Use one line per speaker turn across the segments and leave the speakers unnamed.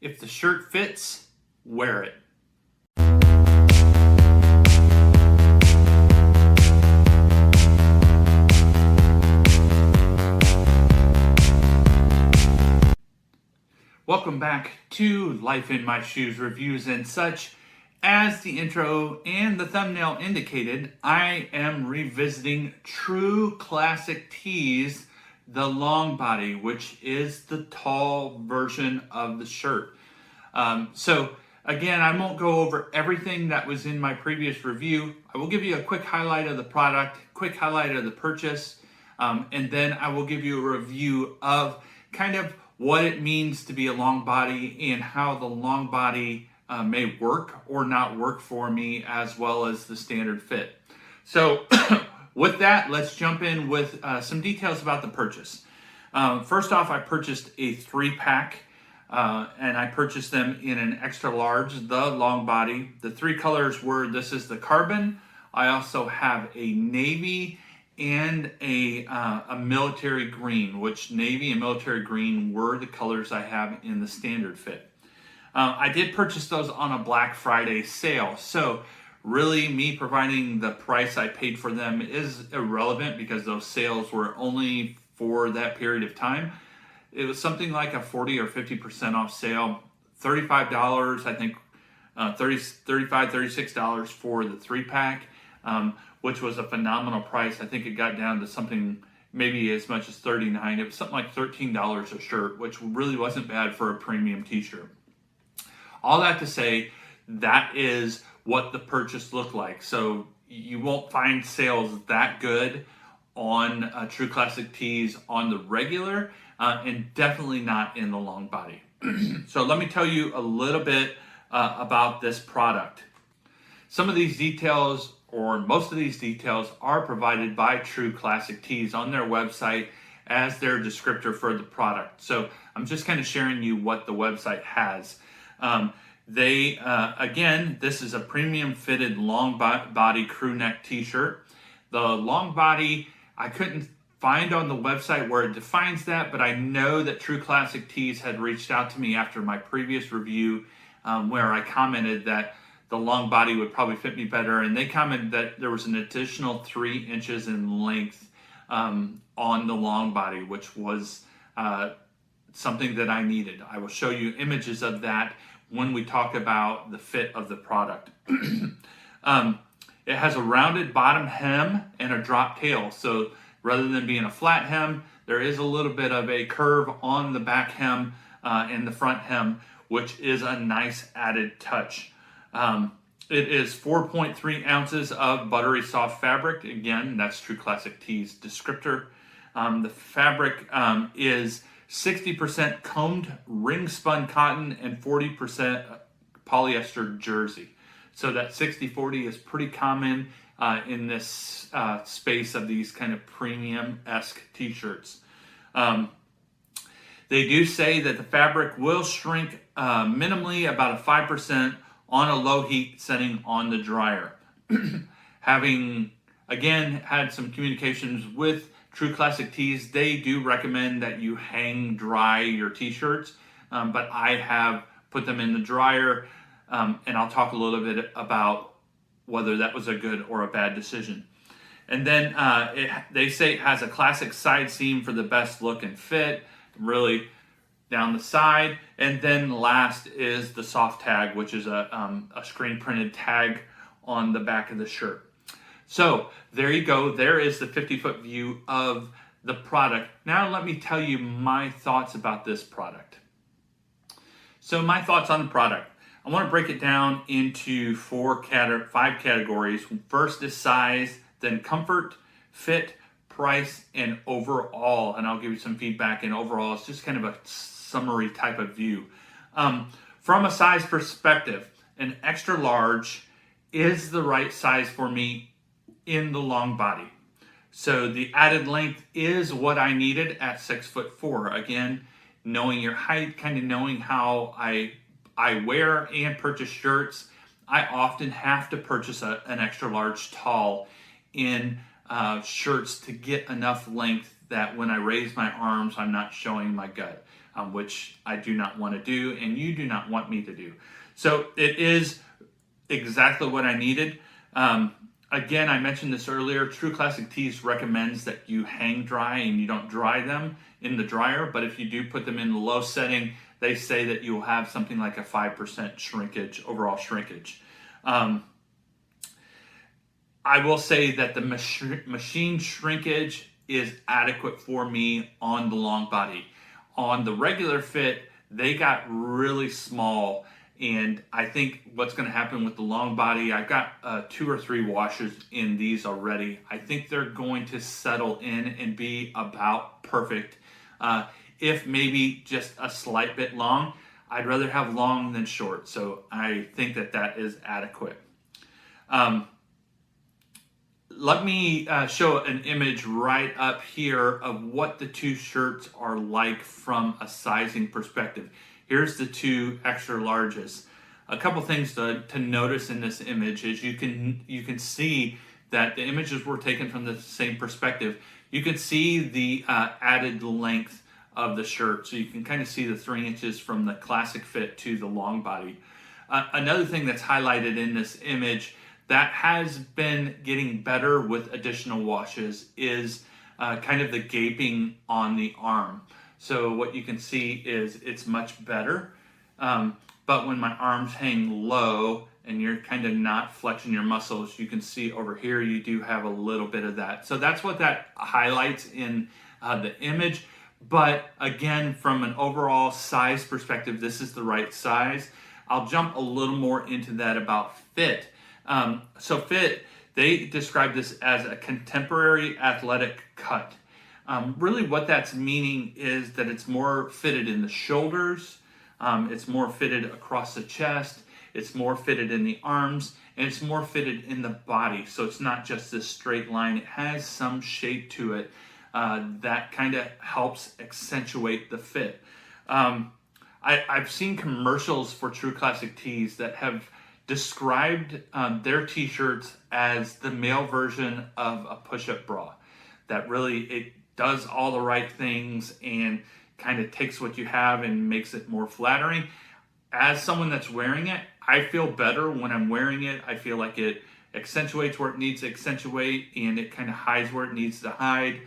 If the shirt fits, wear it. Welcome back to Life in My Shoes reviews and such. As the intro and the thumbnail indicated, I am revisiting True Classic Tees, the long body, which is the tall version of the shirt. So again, I won't go over everything that was in my previous review. I will give you a quick highlight of the product, quick highlight of the purchase, and then I will give you a review of kind of what it means to be a long body and how the long body may work or not work for me, as well as the standard fit. So with that, let's jump in with some details about the purchase. First off, I purchased a 3-pack, and I purchased them in an extra large, the long body. The 3 colors were, this is the carbon. I also have a navy and a military green, which navy and military green were the colors I have in the standard fit. I did purchase those on a Black Friday sale, so really me providing the price I paid for them is irrelevant because those sales were only for that period of time. It was something like a 40 or 50% off sale, $35, I think, $35, $36 for the 3-pack. Which was a phenomenal price. I think it got down to something maybe as much as $39. It was something like $13 a shirt, which really wasn't bad for a premium t-shirt. All that to say, that is what the purchase looked like. So you won't find sales that good on True Classic Tees on the regular, and definitely not in the long body. So let me tell you a little bit about this product. Some of these details, or most of these details, are provided by True Classic Tees on their website as their descriptor for the product. So I'm just kind of sharing you what the website has. Again, this is a premium fitted long body crew neck t-shirt. The long body, I couldn't find on the website where it defines that, but I know that True Classic Tees had reached out to me after my previous review, where I commented that the long body would probably fit me better, and they commented that there was an additional 3 inches in length on the long body, which was something that I needed. I will show you images of that when we talk about the fit of the product. It has a rounded bottom hem and a drop tail, so rather than being a flat hem, there is a little bit of a curve on the back hem and the front hem, which is a nice added touch. It is 4.3 ounces of buttery soft fabric. Again, that's True Classic Tees descriptor. The fabric is 60% combed ring spun cotton and 40% polyester jersey. So that 60-40 is pretty common in this space of these kind of premium-esque t-shirts. They do say that the fabric will shrink minimally, about a 5%, on a low heat setting on the dryer. Having, again, had some communications with True Classic Tees, they do recommend that you hang dry your t-shirts, but I have put them in the dryer, and I'll talk a little bit about whether that was a good or a bad decision. And then they say it has a classic side seam for the best look and fit, really down the side. And then last is the soft tag, which is a screen printed tag on the back of the shirt. So there you go. There is the 50-foot view of the product. Now let me tell you my thoughts about this product. So my thoughts on the product. I want to break it down into 5 categories. First is size, then comfort, fit, price, and overall. And I'll give you some feedback. And overall, it's just kind of a summary type of view. From a size perspective, an extra large is the right size for me in the long body. So the added length is what I needed at 6'4". Again, knowing your height, kind of knowing how I wear and purchase shirts, I often have to purchase an extra large tall in shirts to get enough length that when I raise my arms, I'm not showing my gut. which I do not want to do, and you do not want me to do. So it is exactly what I needed. Again, I mentioned this earlier, True Classic Tees recommends that you hang dry and you don't dry them in the dryer, but if you do put them in the low setting, they say that you'll have something like a 5% shrinkage, overall shrinkage. I will say that the machine shrinkage is adequate for me on the long body. On the regular fit, they got really small, and I think what's going to happen with the long body, I've got 2 or 3 washes in these already. I think they're going to settle in and be about perfect. If maybe just a slight bit long, I'd rather have long than short, so I think that that is adequate. Let me show an image right up here of what the 2 shirts are like from a sizing perspective. Here's the 2 extra larges. A couple things to notice in this image is you can see that the images were taken from the same perspective. You can see the added length of the shirt, so you can kind of see the 3 inches from the classic fit to the long body. Another thing that's highlighted in this image that has been getting better with additional washes is kind of the gaping on the arm. So what you can see is it's much better, but when my arms hang low and you're kind of not flexing your muscles, you can see over here you do have a little bit of that. So that's what that highlights in the image. But again, from an overall size perspective, this is the right size. I'll jump a little more into that about fit. So fit, they describe this as a contemporary athletic cut. Really what that's meaning is that it's more fitted in the shoulders, it's more fitted across the chest, it's more fitted in the arms, and it's more fitted in the body. So it's not just this straight line, it has some shape to it that kind of helps accentuate the fit. I've seen commercials for True Classic Tees that have described their t-shirts as the male version of a push-up bra. That really, it does all the right things and kind of takes what you have and makes it more flattering. As someone that's wearing it, I feel better when I'm wearing it. I feel like it accentuates where it needs to accentuate and it kind of hides where it needs to hide.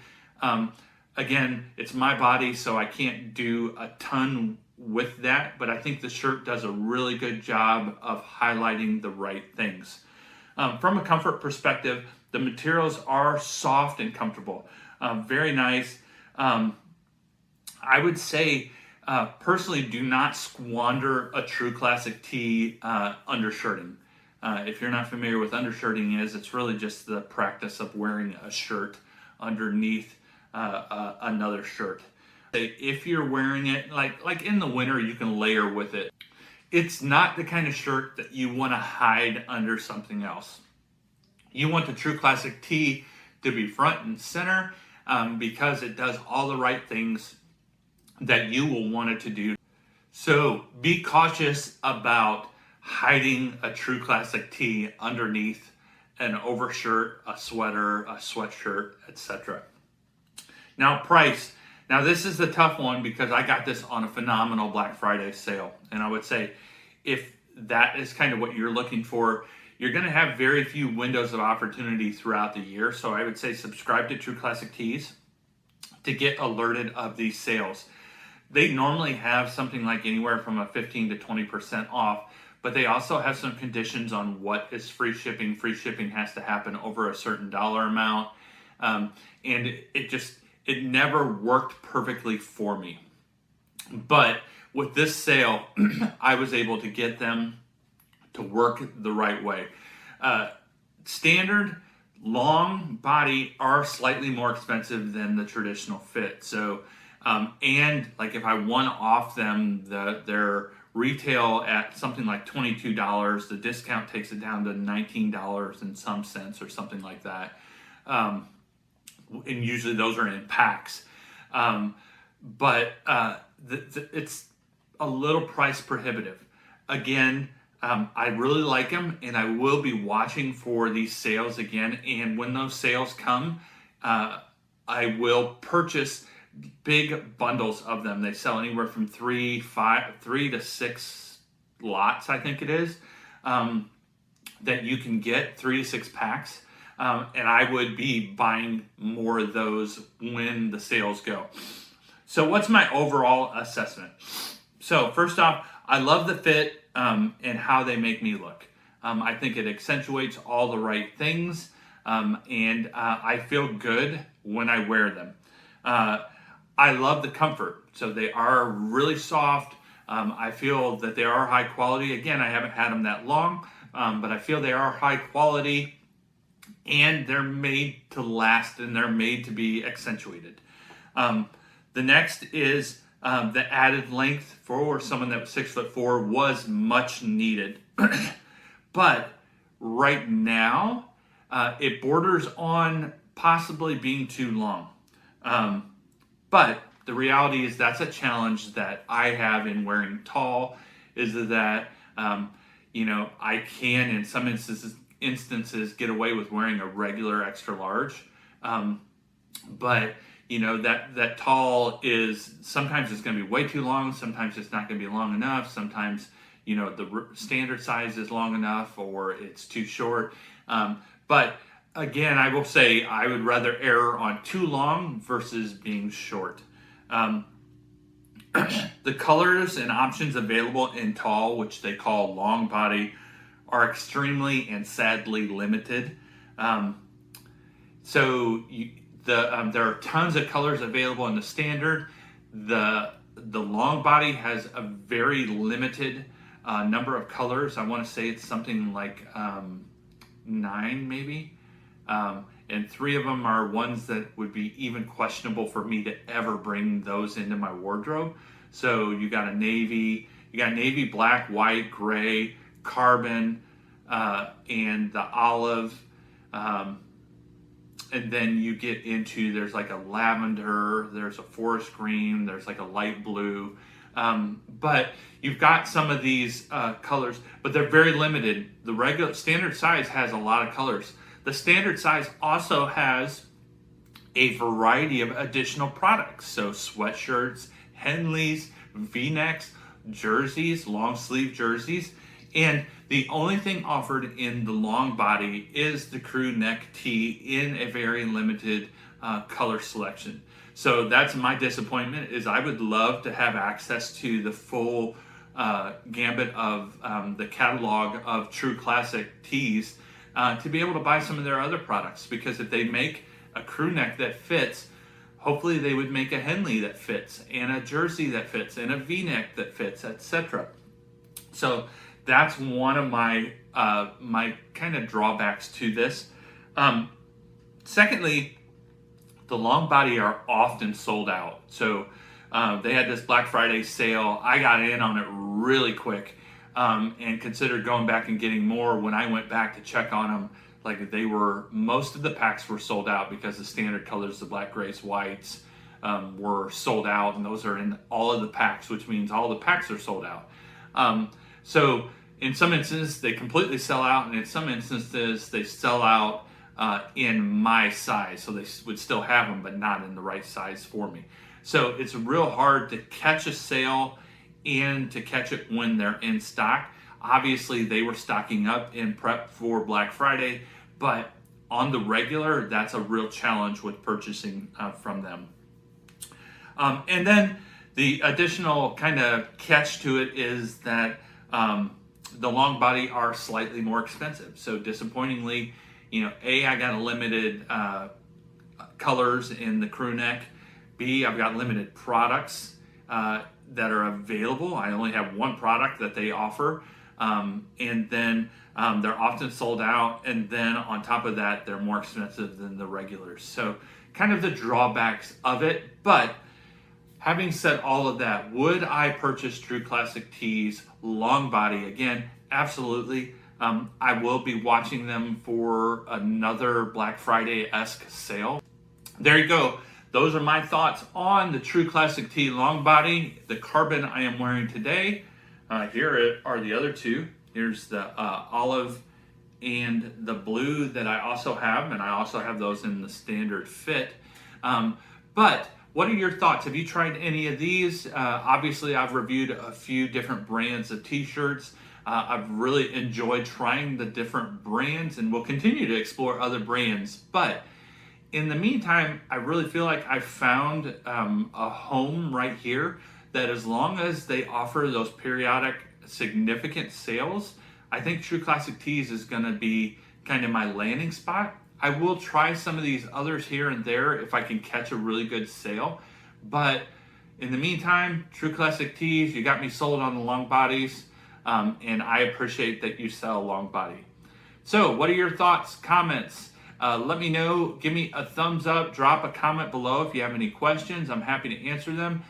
Again, it's my body, so I can't do a ton with that, but I think the shirt does a really good job of highlighting the right things. From a comfort perspective, the materials are soft and comfortable. Very nice. I would say, personally, do not squander a True Classic Tee undershirting. If you're not familiar with undershirting is, it's really just the practice of wearing a shirt underneath another shirt. If you're wearing it, like in the winter, you can layer with it. It's not the kind of shirt that you want to hide under something else. You want the True Classic Tee to be front and center because it does all the right things that you will want it to do. So be cautious about hiding a True Classic Tee underneath an overshirt, a sweater, a sweatshirt, etc. Now, price. Now, this is the tough one because I got this on a phenomenal Black Friday sale. And I would say if that is kind of what you're looking for, you're going to have very few windows of opportunity throughout the year. So I would say subscribe to True Classic Tees to get alerted of these sales. They normally have something like anywhere from a 15 to 20% off, but they also have some conditions on what is free shipping. Free shipping has to happen over a certain dollar amount. And it never worked perfectly for me. But with this sale, I was able to get them to work the right way. Standard long body are slightly more expensive than the traditional fit. So, and like if I want to off them, their retail at something like $22, the discount takes it down to $19 and some cents or something like that. And usually those are in packs. But it's a little price prohibitive. Again, I really like them, and I will be watching for these sales again. And when those sales come, I will purchase big bundles of them. They sell anywhere from three to six lots, I think it is, that you can get, 3 to 6 packs. And I would be buying more of those when the sales go. So what's my overall assessment? So first off, I love the fit and how they make me look. I think it accentuates all the right things, and I feel good when I wear them. I love the comfort. So they are really soft. I feel that they are high quality. Again, I haven't had them that long, but I feel they are high quality, and they're made to last, and they're made to be accentuated. The next is the added length for someone that was 6'4" was much needed. But right now, it borders on possibly being too long. But the reality is that's a challenge that I have in wearing tall, is that, I can in some instances get away with wearing a regular extra large. But that tall is, sometimes it's going to be way too long, sometimes it's not going to be long enough, sometimes the standard size is long enough or it's too short. But again, I will say I would rather err on too long versus being short. The colors and options available in tall, which they call long body, are extremely and sadly limited. There are tons of colors available in the standard. The long body has a very limited number of colors. I want to say it's something like 9 maybe. And 3 of them are ones that would be even questionable for me to ever bring those into my wardrobe. So you got navy, black, white, gray, carbon, and the olive. And then you get into, there's like a lavender, there's a forest green, there's like a light blue. But you've got some of these colors, but they're very limited. The regular standard size has a lot of colors. The standard size also has a variety of additional products. So sweatshirts, Henleys, V-necks, jerseys, long sleeve jerseys. And the only thing offered in the long body is the crew neck tee in a very limited color selection. So that's my disappointment, is I would love to have access to the full gambit of the catalog of True Classic tees to be able to buy some of their other products. Because if they make a crew neck that fits, hopefully they would make a Henley that fits, and a jersey that fits, and a V-neck that fits, etc. So that's one of my my kind of drawbacks to this. Secondly, the long body are often sold out. So they had this Black Friday sale. I got in on it really quick and considered going back and getting more. When I went back to check on them, like most of the packs were sold out, because the standard colors, the black, grays, whites, were sold out, and those are in all of the packs, which means all the packs are sold out. So in some instances, they completely sell out, and in some instances, they sell out in my size. So they would still have them, but not in the right size for me. So it's real hard to catch a sale and to catch it when they're in stock. Obviously, they were stocking up in prep for Black Friday, but on the regular, that's a real challenge with purchasing from them. And then the additional kind of catch to it is that the long body are slightly more expensive. So disappointingly, I got a limited colors in the crew neck. B, I've got limited products that are available. I only have one product that they offer. And then they're often sold out. And then on top of that, they're more expensive than the regulars. So kind of the drawbacks of it. But having said all of that, would I purchase True Classic tees long body? Again, absolutely. I will be watching them for another Black Friday-esque sale. There you go. Those are my thoughts on the True Classic tee long body. The carbon I am wearing today. Here are the other two. Here's the olive and the blue that I also have, and I also have those in the standard fit. But What are your thoughts? Have you tried any of these? Obviously, I've reviewed a few different brands of t-shirts. I've really enjoyed trying the different brands and will continue to explore other brands. But in the meantime, I really feel like I found a home right here that, as long as they offer those periodic significant sales, I think True Classic Tees is going to be kind of my landing spot. I will try some of these others here and there if I can catch a really good sale. But in the meantime, True Classic Tees, you got me sold on the long bodies, and I appreciate that you sell long body. So what are your thoughts, comments? Let me know. Give me a thumbs up. Drop a comment below if you have any questions. I'm happy to answer them.